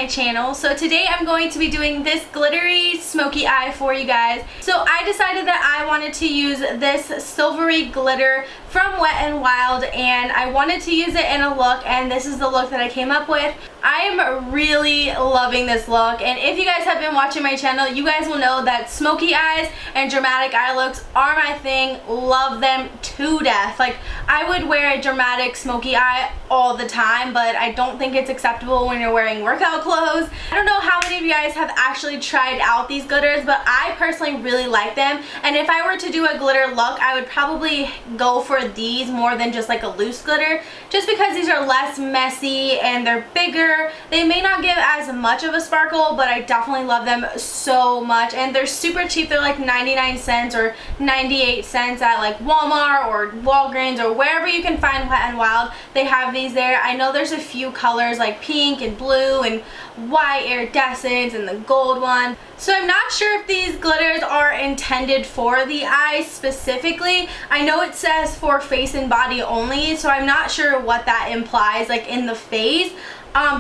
Channel. So today I'm going to be doing this glittery smoky eye for you guys. So I decided that I wanted to use this silvery glitter from Wet n Wild, and I wanted to use it in a look, and this is the look that I came up with. I am really loving this look, and if you guys have been watching my channel, you guys will know that smoky eyes and dramatic eye looks are my thing. Love them to death. Like, I would wear a dramatic smoky eye all the time, but I don't think it's acceptable when you're wearing workout clothes. I don't know how many of you guys have actually tried out these glitters, but I personally really like them, and if I were to do a glitter look, I would probably go for these more than just like a loose glitter, just because these are less messy and they're bigger. They may not give as much of a sparkle, but I definitely love them so much, and they're super cheap. They're like 99 cents or 98 cents at like Walmart or Walgreens or wherever you can find Wet n Wild. They have these there. I know there's a few colors like pink and blue and white iridescence and the gold one. So I'm not sure if these glitters are intended for the eyes specifically. I know it says for face and body only, so I'm not sure what that implies, like in the face.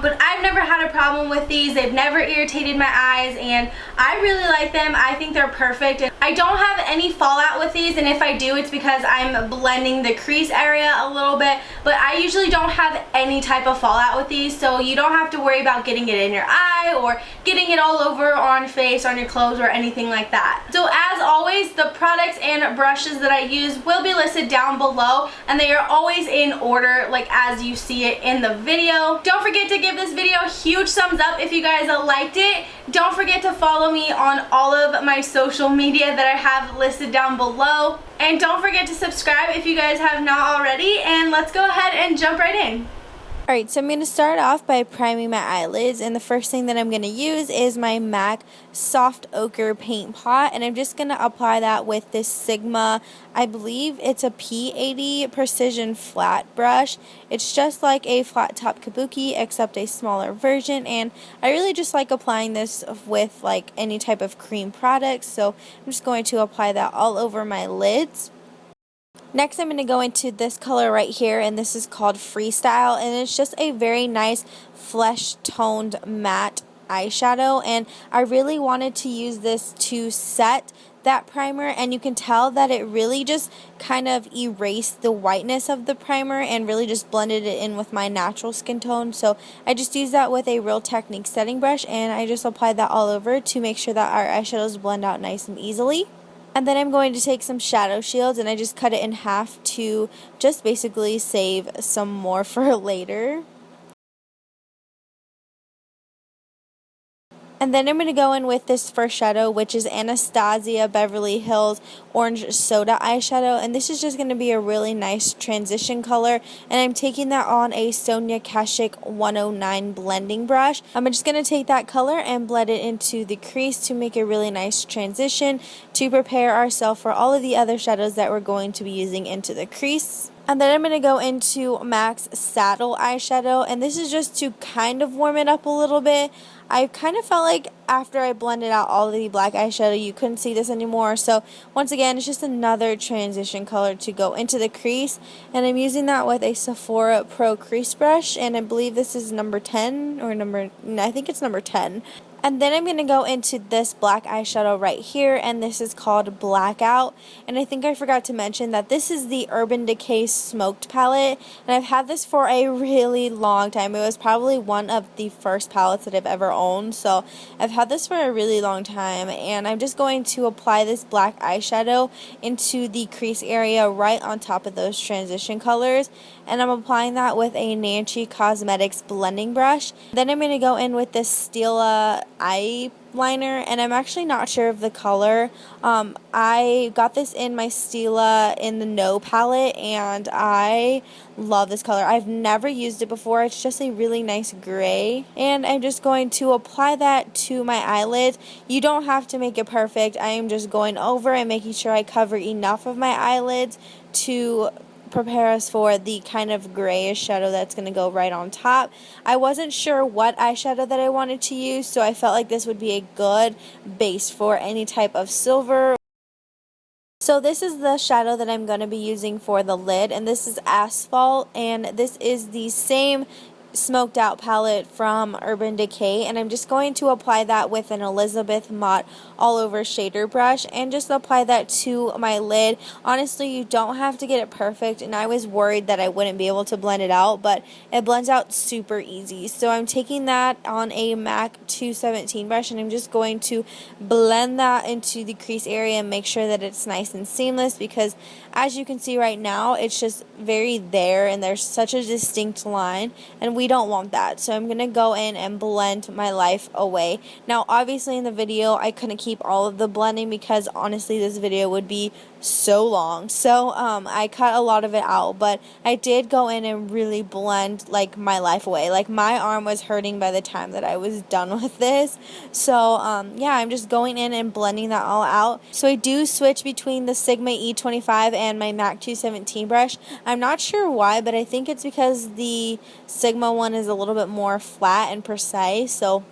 But I've never had a problem with these. They've never irritated my eyes, and I really like them. I think they're perfect. And I don't have any fallout with these, and if I do, it's because I'm blending the crease area a little bit, but I usually don't have any type of fallout with these, so you don't have to worry about getting it in your eye or getting it all over on your face, on your clothes, or anything like that. So as always, the products and brushes that I use will be listed down below, and they are always in order, like as you see it in the video. Don't forget to give this video a huge thumbs up if you guys liked it. Don't forget to follow me on all of my social media that I have listed down below. And don't forget to subscribe if you guys have not already. And let's go ahead and jump right in. Alright, so I'm going to start off by priming my eyelids, and the first thing that I'm going to use is my MAC Soft Ochre Paint Pot, and I'm just going to apply that with this Sigma, I believe it's a P80 Precision Flat Brush. It's just like a flat top kabuki except a smaller version, and I really just like applying this with like any type of cream product, so I'm just going to apply that all over my lids. Next, I'm going to go into this color right here, and this is called Freestyle, and it's just a very nice flesh-toned matte eyeshadow, and I really wanted to use this to set that primer, and you can tell that it really just kind of erased the whiteness of the primer and really just blended it in with my natural skin tone. So I just used that with a Real Technique setting brush, and I just applied that all over to make sure that our eyeshadows blend out nice and easily. And then I'm going to take some shadow shields, and I just cut it in half to just basically save some more for later. And then I'm going to go in with this first shadow, which is Anastasia Beverly Hills Orange Soda eyeshadow. And this is just going to be a really nice transition color. And I'm taking that on a Sonia Kashuk 109 blending brush. I'm just going to take that color and blend it into the crease to make a really nice transition to prepare ourselves for all of the other shadows that we're going to be using into the crease. And then I'm going to go into MAC's Saddle eyeshadow, and this is just to kind of warm it up a little bit. I kind of felt like after I blended out all of the black eyeshadow, you couldn't see this anymore. So once again, it's just another transition color to go into the crease. And I'm using that with a Sephora Pro Crease Brush, and I believe this is number 10, or I think it's number 10. And then I'm going to go into this black eyeshadow right here, and this is called Blackout. And I think I forgot to mention that this is the Urban Decay Smoked palette, and I've had this for a really long time. It was probably one of the first palettes that I've ever owned, so I've had this for a really long time. And I'm just going to apply this black eyeshadow into the crease area right on top of those transition colors, and I'm applying that with a Nancy Cosmetics blending brush. Then I'm going to go in with this Stila Eyeliner, liner, and I'm actually not sure of the color. I got this in my Stila in the No palette, and I love this color. I've never used it before. It's just a really nice gray, and I'm just going to apply that to my eyelids. You don't have to make it perfect. I am just going over and making sure I cover enough of my eyelids to prepare us for the kind of grayish shadow that's going to go right on top. I wasn't sure what eyeshadow that I wanted to use, so I felt like this would be a good base for any type of silver. So this is the shadow that I'm going to be using for the lid, and this is Asphalt, and this is the same smoked out palette from Urban Decay, and I'm just going to apply that with an Elizabeth Mott all over shader brush and just apply that to my lid. Honestly, you don't have to get it perfect, and I was worried that I wouldn't be able to blend it out, but it blends out super easy. So I'm taking that on a MAC 217 brush, and I'm just going to blend that into the crease area and make sure that it's nice and seamless, because as you can see right now, it's just very there and there's such a distinct line, and we don't want that. So I'm going to go in and blend my life away. Now obviously in the video I couldn't keep all of the blending because honestly this video would be so long. So I cut a lot of it out, but I did go in and really blend like my life away. Like my arm was hurting by the time that I was done with this. So yeah, I'm just going in and blending that all out. So I do switch between the Sigma E25 and my MAC 217 brush. I'm not sure why, but I think it's because the Sigma one is a little bit more flat and precise. So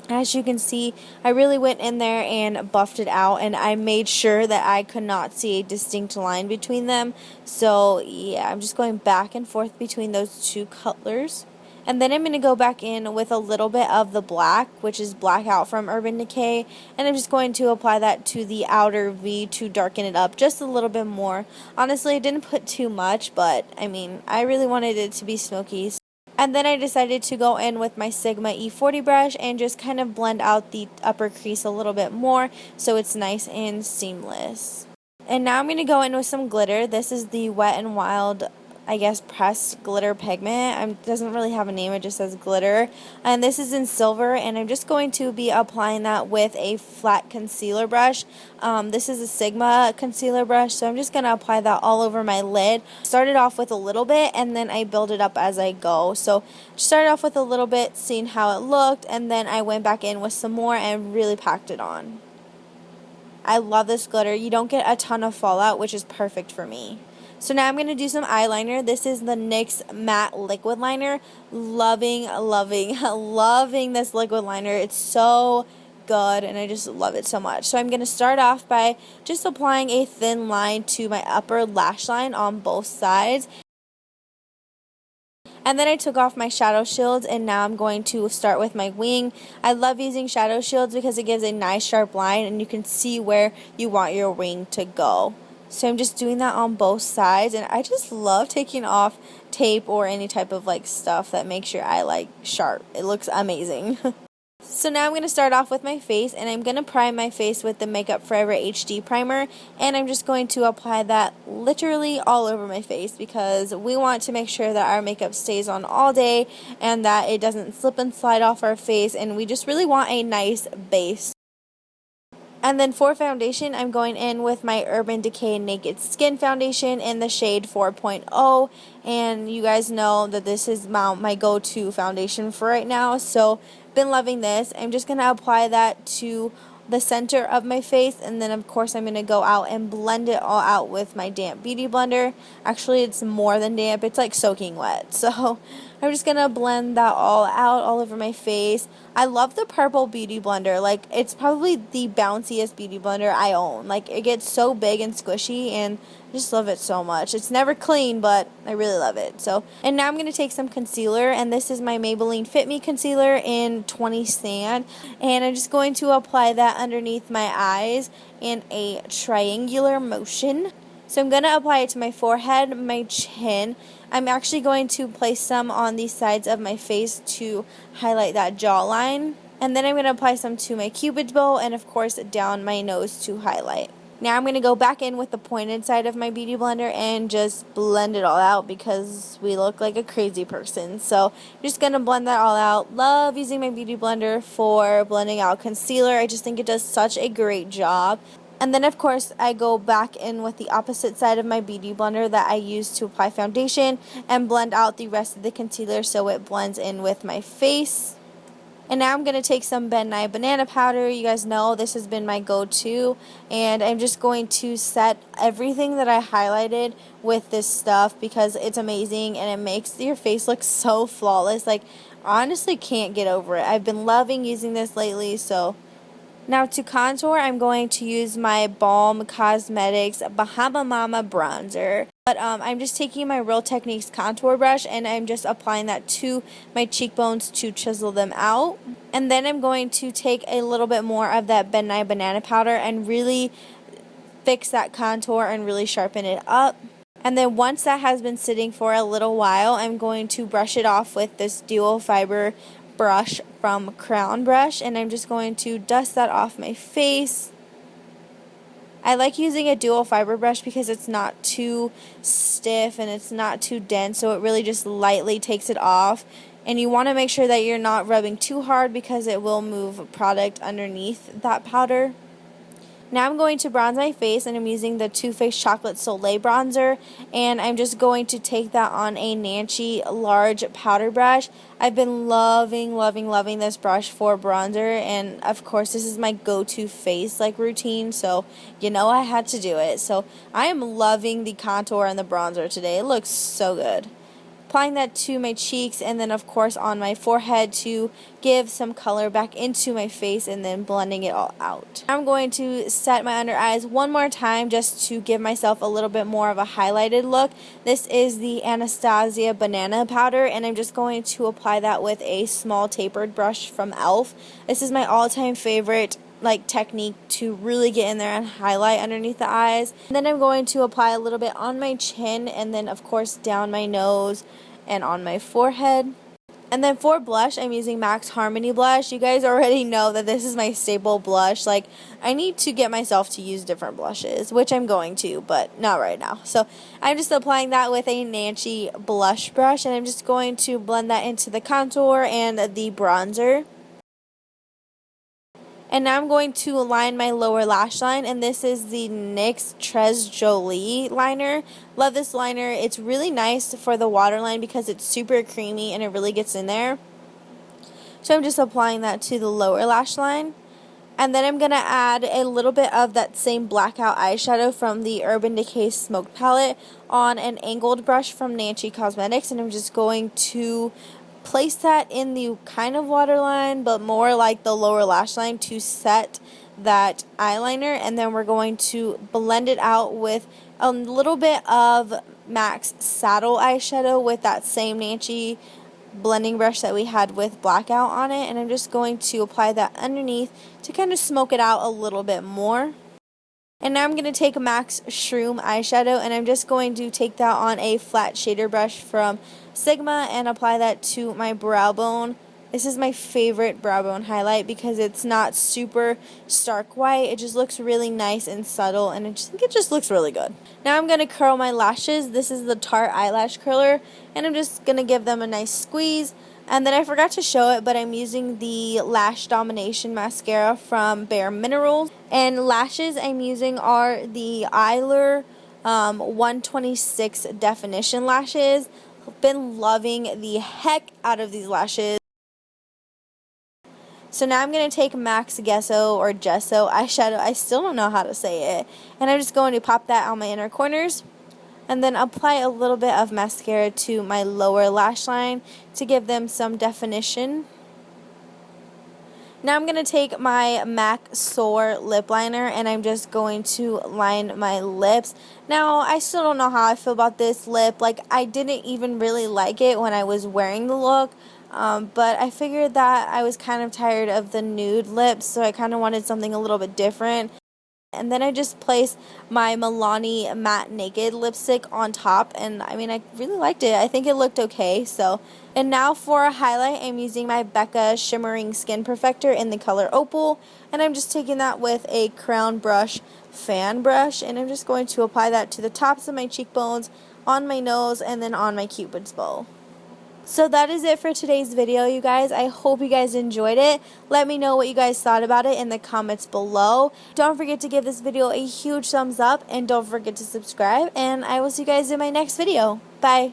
as you can see, I really went in there and buffed it out, and I made sure that I could not see a distinct line between them. So yeah, I'm just going back and forth between those two colors. And then I'm going to go back in with a little bit of the black, which is Blackout from Urban Decay, and I'm just going to apply that to the outer V to darken it up just a little bit more. Honestly, I didn't put too much, but I mean, I really wanted it to be smoky. And then I decided to go in with my Sigma E40 brush and just kind of blend out the upper crease a little bit more so it's nice and seamless. And now I'm going to go in with some glitter. This is the Wet n Wild, I guess, pressed glitter pigment. It doesn't really have a name, it just says glitter. And this is in silver, and I'm just going to be applying that with a flat concealer brush. This is a Sigma concealer brush, so I'm just going to apply that all over my lid. Started off with a little bit, and then I build it up as I go. So started off with a little bit, seeing how it looked, and then I went back in with some more and really packed it on. I love this glitter. You don't get a ton of fallout, which is perfect for me. So now I'm going to do some eyeliner. This is the NYX Matte Liquid Liner. Loving this liquid liner. It's so good, and I just love it so much. So I'm going to start off by just applying a thin line to my upper lash line on both sides. And then I took off my shadow shields, and now I'm going to start with my wing. I love using shadow shields because it gives a nice sharp line, and you can see where you want your wing to go. So I'm just doing that on both sides, and I just love taking off tape or any type of like stuff that makes your eye like sharp. It looks amazing. So now I'm going to start off with my face, and I'm going to prime my face with the Makeup Forever HD primer, and I'm just going to apply that literally all over my face because we want to make sure that our makeup stays on all day and that it doesn't slip and slide off our face, and we just really want a nice base. And then for foundation, I'm going in with my Urban Decay Naked Skin Foundation in the shade 4.0. And you guys know that this is my go-to foundation for right now. So, been loving this. I'm just going to apply that to the center of my face. And then, of course, I'm going to go out and blend it all out with my damp beauty blender. Actually, it's more than damp. It's like soaking wet. So, I'm just going to blend that all out all over my face. I love the purple beauty blender. Like, it's probably the bounciest beauty blender I own. Like, it gets so big and squishy, and I just love it so much. It's never clean, but I really love it. So, and now I'm going to take some concealer, and this is my Maybelline Fit Me Concealer in 20 Sand. And I'm just going to apply that underneath my eyes in a triangular motion. So I'm going to apply it to my forehead, my chin. I'm actually going to place some on the sides of my face to highlight that jawline. And then I'm going to apply some to my cupid's bow and, of course, down my nose to highlight. Now I'm going to go back in with the pointed side of my beauty blender and just blend it all out because we look like a crazy person. So I'm just going to blend that all out. Love using my beauty blender for blending out concealer. I just think it does such a great job. And then of course I go back in with the opposite side of my beauty blender that I use to apply foundation and blend out the rest of the concealer so it blends in with my face. And now I'm going to take some Ben Nye banana powder. You guys know this has been my go-to. And I'm just going to set everything that I highlighted with this stuff because it's amazing and it makes your face look so flawless. Like, I honestly can't get over it. I've been loving using this lately, so... Now to contour, I'm going to use my Balm Cosmetics Bahama Mama bronzer. But I'm just taking my Real Techniques contour brush and I'm just applying that to my cheekbones to chisel them out. And then I'm going to take a little bit more of that Ben Nye banana powder and really fix that contour and really sharpen it up. And then once that has been sitting for a little while, I'm going to brush it off with this dual fiber brush from Crown Brush, and I'm just going to dust that off my face. I like using a dual fiber brush because it's not too stiff and it's not too dense, so it really just lightly takes it off. And you want to make sure that you're not rubbing too hard because it will move product underneath that powder. Now I'm going to bronze my face, and I'm using the Too Faced Chocolate Soleil bronzer, and I'm just going to take that on a Nancy large powder brush. I've been loving this brush for bronzer, and of course this is my go-to face routine, so you know I had to do it. So I am loving the contour and the bronzer today. It looks so good. Applying that to my cheeks and then of course on my forehead to give some color back into my face and then blending it all out. I'm going to set my under eyes one more time just to give myself a little bit more of a highlighted look. This is the Anastasia banana powder and I'm just going to apply that with a small tapered brush from e.l.f. This is my all-time favorite technique to really get in there and highlight underneath the eyes. And then I'm going to apply a little bit on my chin and then of course down my nose and on my forehead. And then for blush, I'm using MAC's Harmony blush. You guys already know that this is my staple blush. I need to get myself to use different blushes, which I'm going to, but not right now. So I'm just applying that with a Nancy blush brush and I'm just going to blend that into the contour and the bronzer. And now I'm going to line my lower lash line, and this is the NYX Trez Jolie liner. Love this liner. It's really nice for the waterline because it's super creamy and it really gets in there. So I'm just applying that to the lower lash line. And then I'm going to add a little bit of that same Blackout eyeshadow from the Urban Decay Smoke Palette on an angled brush from Nancy Cosmetics, and I'm just going to place that in the kind of waterline but more like the lower lash line to set that eyeliner, and then we're going to blend it out with a little bit of MAC's Saddle eyeshadow with that same Nancy blending brush that we had with Blackout on it, and I'm just going to apply that underneath to kind of smoke it out a little bit more. And now I'm going to take MAC's Shroom eyeshadow and I'm just going to take that on a flat shader brush from Sigma and apply that to my brow bone. This is my favorite brow bone highlight because it's not super stark white. It just looks really nice and subtle and I just think it just looks really good. Now I'm going to curl my lashes. This is the Tarte eyelash curler and I'm just going to give them a nice squeeze. And then I forgot to show it, but I'm using the Lash Domination mascara from Bare Minerals. And lashes I'm using are the Eylure 126 definition lashes. I've been loving the heck out of these lashes. So now I'm going to take MAC's Gesso or Gesso eyeshadow. I still don't know how to say it. And I'm just going to pop that on my inner corners. And then apply a little bit of mascara to my lower lash line to give them some definition. Now I'm going to take my MAC Soar lip liner and I'm just going to line my lips. Now I still don't know how I feel about this lip. I didn't even really like it when I was wearing the look. But I figured that I was kind of tired of the nude lips, so I kind of wanted something a little bit different. And then I just placed my Milani Matte Naked lipstick on top, and I mean, I really liked it. I think it looked okay. And now for a highlight, I'm using my Becca Shimmering Skin Perfector in the color Opal, and I'm just taking that with a Crown Brush fan brush, and I'm just going to apply that to the tops of my cheekbones, on my nose, and then on my Cupid's bow. So that is it for today's video, you guys. I hope you guys enjoyed it. Let me know what you guys thought about it in the comments below. Don't forget to give this video a huge thumbs up, and don't forget to subscribe, and I will see you guys in my next video. Bye.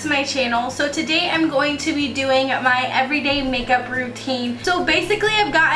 My channel. So today I'm going to be doing my everyday makeup routine. So basically I've gotten